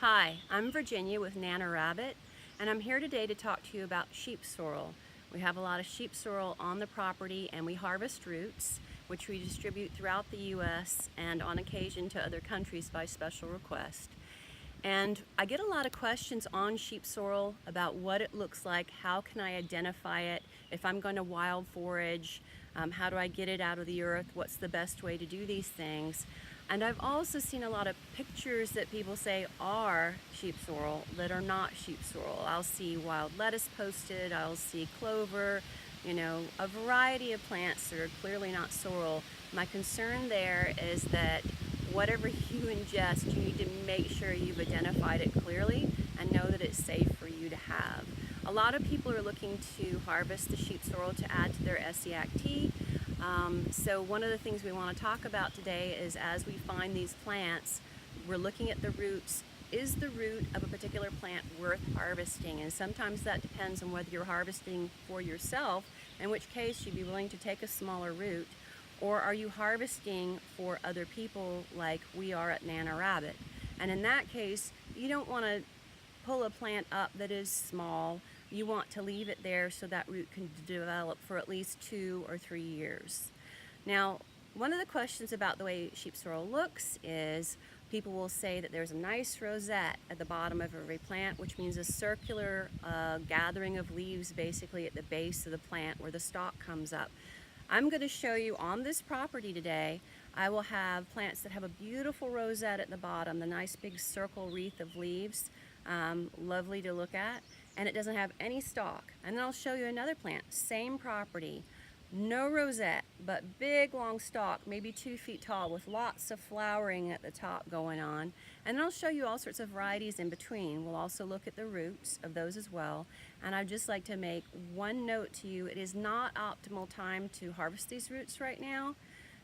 Hi, I'm Virginia with Nanna Rabbit, and I'm here today to talk to you about sheep sorrel. We have a lot of sheep sorrel on the property, and we harvest roots, which we distribute throughout the U.S. and on occasion to other countries by special request. And I get a lot of questions on sheep sorrel about what it looks like, how can I identify it, if I'm going to wild forage, how do I get it out of the earth, what's the best way to do these things. And I've also seen a lot of pictures that people say are sheep sorrel that are not sheep sorrel. I'll see wild lettuce posted, I'll see clover, a variety of plants that are clearly not sorrel. My concern there is that whatever you ingest, you need to make sure you've identified it clearly and know that it's safe for you to have. A lot of people are looking to harvest the sheep sorrel to add to their essiac tea. So one of the things we want to talk about today is, as we find these plants, we're looking at the roots. Is the root of a particular plant worth harvesting? And sometimes that depends on whether you're harvesting for yourself, in which case you'd be willing to take a smaller root, or are you harvesting for other people like we are at Nanna Rabbit? And in that case, you don't want to pull a plant up that is small. You want to leave it there so that root can develop for at least 2 or 3 years. Now, one of the questions about the way sheep sorrel looks is people will say that there's a nice rosette at the bottom of every plant, which means a circular gathering of leaves basically at the base of the plant where the stalk comes up. I'm going to show you on this property today, I will have plants that have a beautiful rosette at the bottom, the nice big circle wreath of leaves, lovely to look at, and it doesn't have any stalk. And then I'll show you another plant, same property, no rosette, but big long stalk, maybe 2 feet tall with lots of flowering at the top going on. And then I'll show you all sorts of varieties in between. We'll also look at the roots of those as well. And I'd just like to make one note to you. It is not optimal time to harvest these roots right now.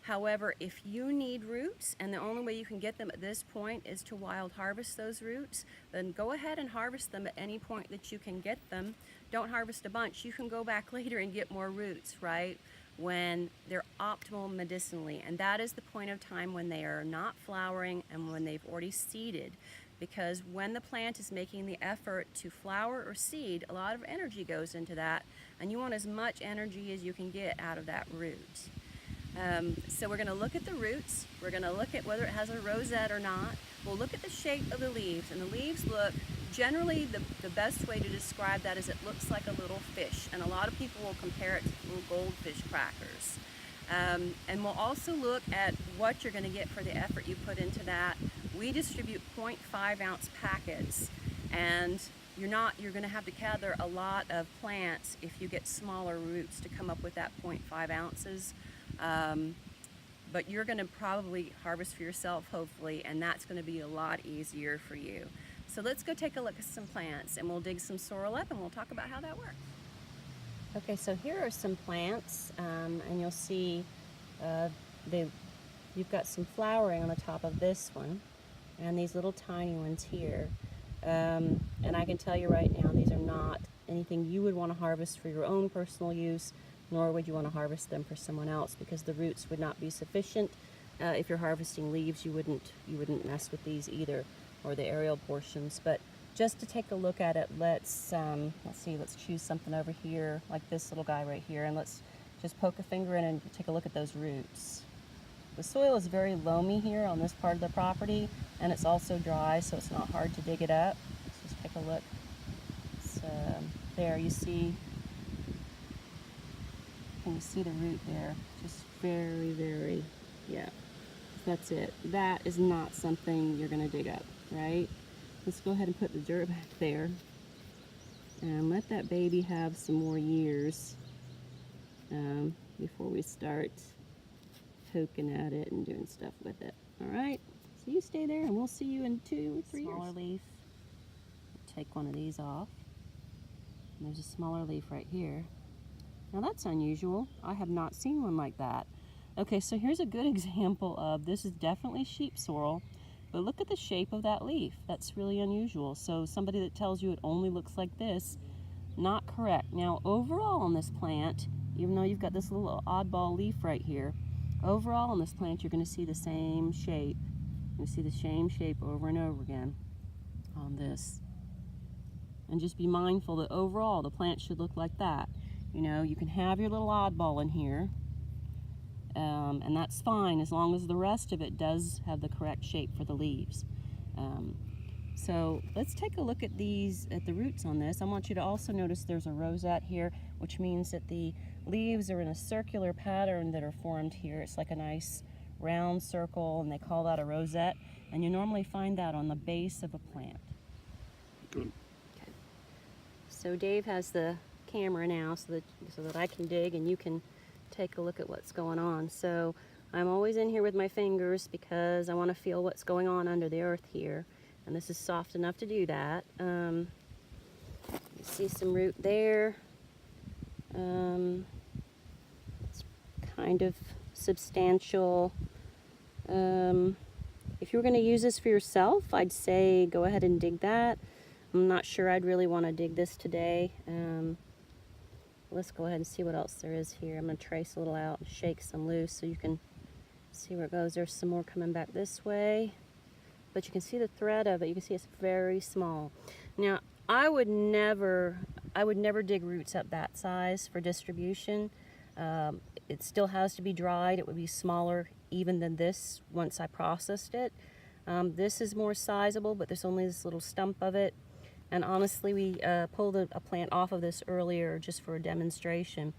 However, if you need roots and the only way you can get them at this point is to wild harvest those roots, then go ahead and harvest them at any point that you can get them. Don't harvest a bunch. You can go back later and get more roots, right? When they're optimal medicinally. And that is the point of time when they are not flowering and when they've already seeded. Because when the plant is making the effort to flower or seed, a lot of energy goes into that, and you want as much energy as you can get out of that root. So we're going to look at the roots, we're going to look at whether it has a rosette or not, we'll look at the shape of the leaves, and the leaves look, generally the best way to describe that is it looks like a little fish, and a lot of people will compare it to little goldfish crackers. And we'll also look at what you're going to get for the effort you put into that. We distribute 0.5 ounce packets, and you're going to have to gather a lot of plants if you get smaller roots to come up with that 0.5 ounces. But you're going to probably harvest for yourself, hopefully, and that's going to be a lot easier for you. So let's go take a look at some plants, and we'll dig some sorrel up and we'll talk about how that works. Okay, so here are some plants, and you'll see you've got some flowering on the top of this one, and these little tiny ones here. And I can tell you right now, these are not anything you would want to harvest for your own personal use, nor would you want to harvest them for someone else, because the roots would not be sufficient. If you're harvesting leaves, you wouldn't mess with these either, or the aerial portions. But just to take a look at it, let's see, let's choose something over here, like this little guy right here, and let's just poke a finger in and take a look at those roots. The soil is very loamy here on this part of the property, and it's also dry, so it's not hard to dig it up. Let's just take a look. So there you see. Can you see the root there? Just very, very, yeah, that's it. That is not something you're gonna dig up, right? Let's go ahead and put the dirt back there and let that baby have some more years before we start poking at it and doing stuff with it. All right, so you stay there and we'll see you in 2 or 3 years. Smaller leaf, take one of these off. And there's a smaller leaf right here. Now that's unusual. I have not seen one like that. Okay, so here's a good example of, this is definitely sheep sorrel, but look at the shape of that leaf. That's really unusual. So somebody that tells you it only looks like this, not correct. Now overall on this plant, even though you've got this little oddball leaf right here, overall on this plant you're going to see the same shape. You see the same shape over and over again. on this. And just be mindful that overall the plant should look like that. You know, you can have your little oddball in here, and that's fine as long as the rest of it does have the correct shape for the leaves. So let's take a look at the roots on this. I want you to also notice there's a rosette here, which means that the leaves are in a circular pattern that are formed here. It's like a nice round circle, and they call that a rosette. And you normally find that on the base of a plant. Good. Okay. So Dave has the camera now so that I can dig and you can take a look at what's going on. So I'm always in here with my fingers because I want to feel what's going on under the earth here. And this is soft enough to do that. You see some root there. It's kind of substantial. If you were going to use this for yourself, I'd say go ahead and dig that. I'm not sure I'd really want to dig this today. Let's go ahead and see what else there is here. I'm going to trace a little out and shake some loose so you can see where it goes. There's some more coming back this way. But you can see the thread of it. You can see it's very small. Now, I would never dig roots up that size for distribution. It still has to be dried. It would be smaller even than this once I processed it. This is more sizable, but there's only this little stump of it. And honestly, we pulled a plant off of this earlier just for a demonstration.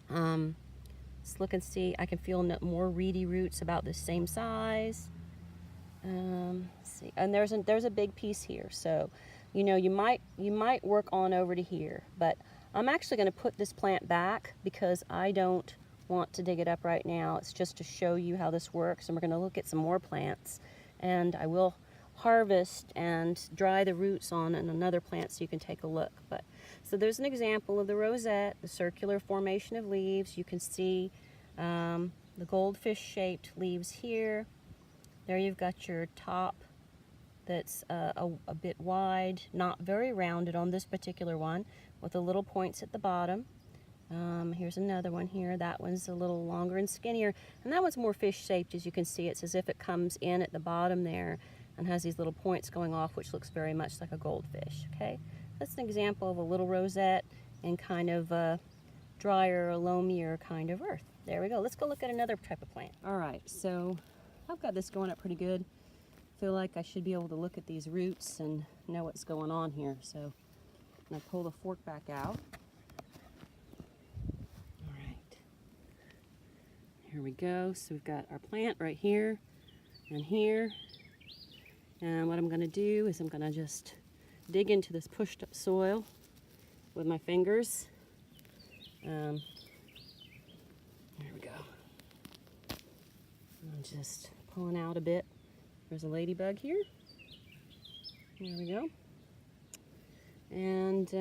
Let's look and see. I can feel more reedy roots about the same size. Let's see, and there's a big piece here, so you know you might work on over to here, but I'm actually going to put this plant back because I don't want to dig it up right now. It's just to show you how this works, and we're going to look at some more plants, and I will harvest and dry the roots on another plant so you can take a look. But so there's an example of the rosette, the circular formation of leaves. You can see the goldfish shaped leaves here. There you've got your top that's a bit wide, not very rounded on this particular one, with the little points at the bottom. Here's another one here. That one's a little longer and skinnier, and that one's more fish-shaped. As you can see, it's as if it comes in at the bottom there and has these little points going off, which looks very much like a goldfish. Okay, that's an example of a little rosette in kind of a drier, loamier kind of earth. There we go. Let's go look at another type of plant. All right, so I've got this going up pretty good. Feel like I should be able to look at these roots and know what's going on here. So I'm going to pull the fork back out. All right. Here we go. So we've got our plant right here and here. And what I'm going to do is I'm going to just dig into this pushed up soil with my fingers. There we go. I'm just pulling out a bit. There's a ladybug here. There we go. And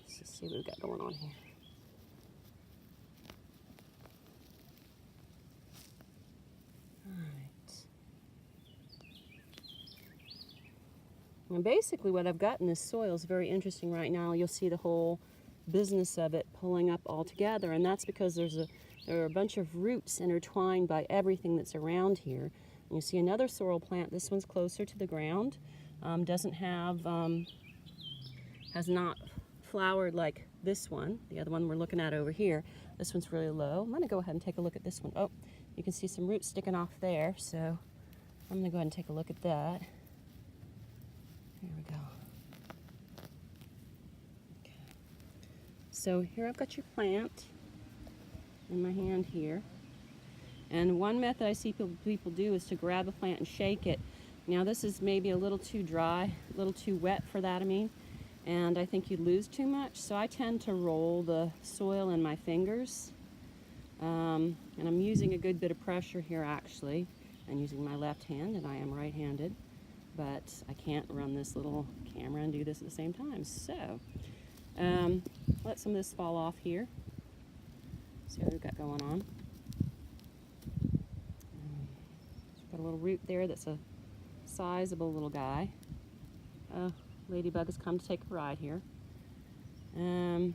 let's just see what we've got going on here. All right. And basically what I've got in this soil is very interesting right now. You'll see the whole business of it pulling up all together, and that's because there are a bunch of roots intertwined by everything that's around here. And you see another sorrel plant. This one's closer to the ground. Doesn't have, has not flowered like this one. The other one we're looking at over here. This one's really low. I'm gonna go ahead and take a look at this one. Oh, you can see some roots sticking off there. So I'm gonna go ahead and take a look at that. Here we go. Okay. So here I've got your plant in my hand here. And one method I see people do is to grab a plant and shake it. Now this is maybe a little too dry, a little too wet for that, and I think you'd lose too much. So I tend to roll the soil in my fingers. And I'm using a good bit of pressure here actually. I'm using my left hand and I am right-handed, but I can't run this little camera and do this at the same time. So let some of this fall off here. See what we've got going on. Got a little root there that's a sizable little guy. Ladybug has come to take a ride here. I'm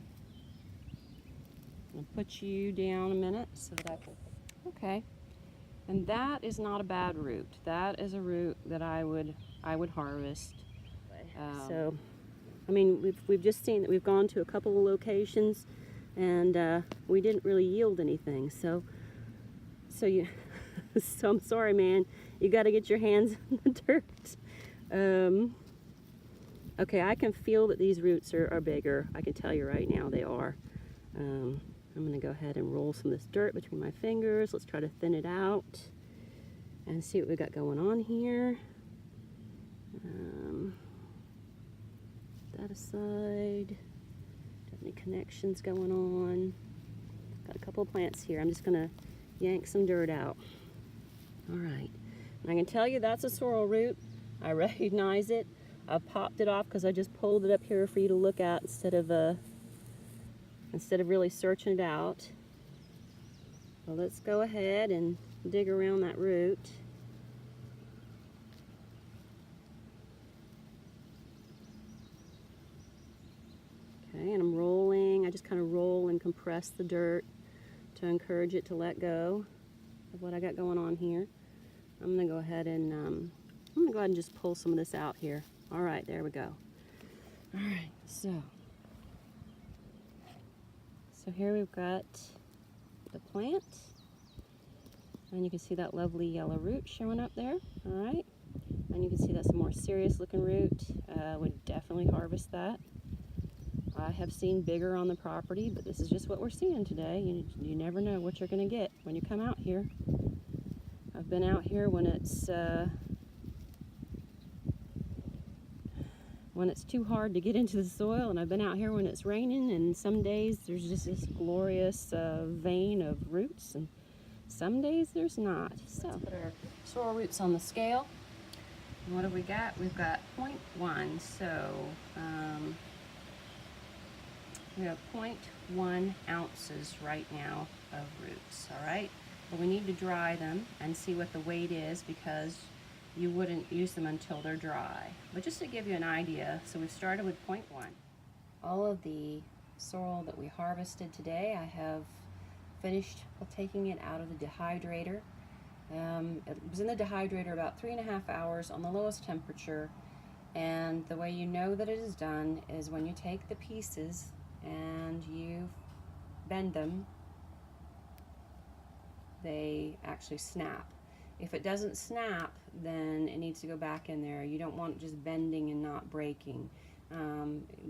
gonna put you down a minute so that I can. Okay. And that is not a bad root. That is a root that I would harvest. So, I mean, we've just seen that we've gone to a couple of locations, and we didn't really yield anything. So you, so I'm sorry, man. You got to get your hands in the dirt. Okay, I can feel that these roots are bigger. I can tell you right now they are. I'm going to go ahead and roll some of this dirt between my fingers. Let's try to thin it out and see what we got going on here. That aside, got any connections going on? Got a couple of plants here. I'm just going to yank some dirt out. All right, and I can tell you that's a sorrel root. I recognize it. I popped it off because I just pulled it up here for you to look at instead of really searching it out. Well, let's go ahead and dig around that root. Okay, and I'm rolling. I just kind of roll and compress the dirt to encourage it to let go of what I got going on here. I'm gonna go ahead and just pull some of this out here. All right, there we go. All right, so here we've got the plant, and you can see that lovely yellow root showing up there. All right, and you can see that's a more serious looking root. Would definitely harvest that. I have seen bigger on the property, but this is just what we're seeing today. You never know what you're going to get when you come out here. I've been out here when it's too hard to get into the soil, and I've been out here when it's raining, and some days there's just this glorious vein of roots, and some days there's not. So let's put our sorrel roots on the scale. And what have we got? We've got 0.1, so we have 0.1 ounces right now of roots. All right, but we need to dry them and see what the weight is, because you wouldn't use them until they're dry. But just to give you an idea, so we started with 0.1. All of the sorrel that we harvested today, I have finished taking it out of the dehydrator. It was in the dehydrator about 3.5 hours on the lowest temperature, and the way you know that it is done is when you take the pieces and you bend them, they actually snap. If it doesn't snap, then it needs to go back in there. You don't want it just bending and not breaking.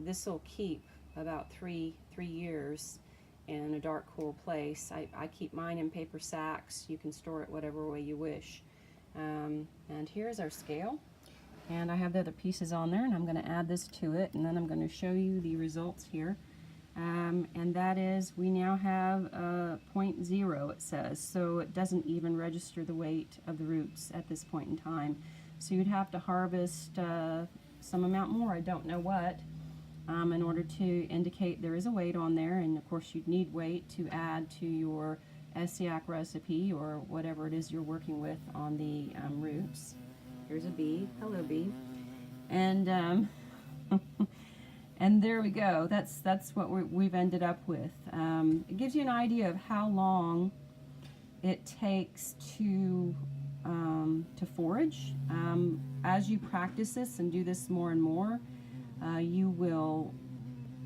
This will keep about three years in a dark, cool place. I keep mine in paper sacks. You can store it whatever way you wish. And here's our scale. And I have the other pieces on there, and I'm going to add this to it, and then I'm going to show you the results here. And that is, we now have 0.0, it says, so it doesn't even register the weight of the roots at this point in time. So you'd have to harvest some amount more, I don't know what, in order to indicate there is a weight on there. And of course you'd need weight to add to your SCAC recipe or whatever it is you're working with on the roots. Here's a bee. Hello, bee. And and there we go. That's what we've ended up with. It gives you an idea of how long it takes to forage. As you practice this and do this more and more, you will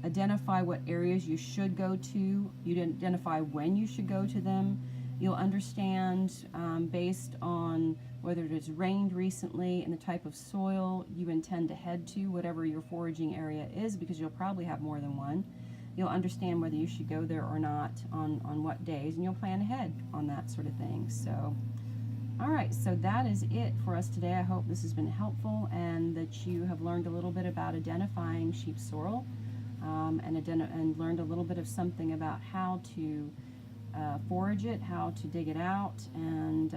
identify what areas you should go to. You identify when you should go to them. You'll understand based on whether it has rained recently and the type of soil you intend to head to, whatever your foraging area is, because you'll probably have more than one. You'll understand whether you should go there or not on what days, and you'll plan ahead on that sort of thing. So, all right, so that is it for us today. I hope this has been helpful and that you have learned a little bit about identifying sheep sorrel and learned a little bit of something about how to forage it, how to dig it out, and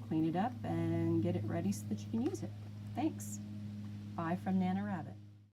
clean it up and get it ready so that you can use it. Thanks. Bye from Nanna Rabbit.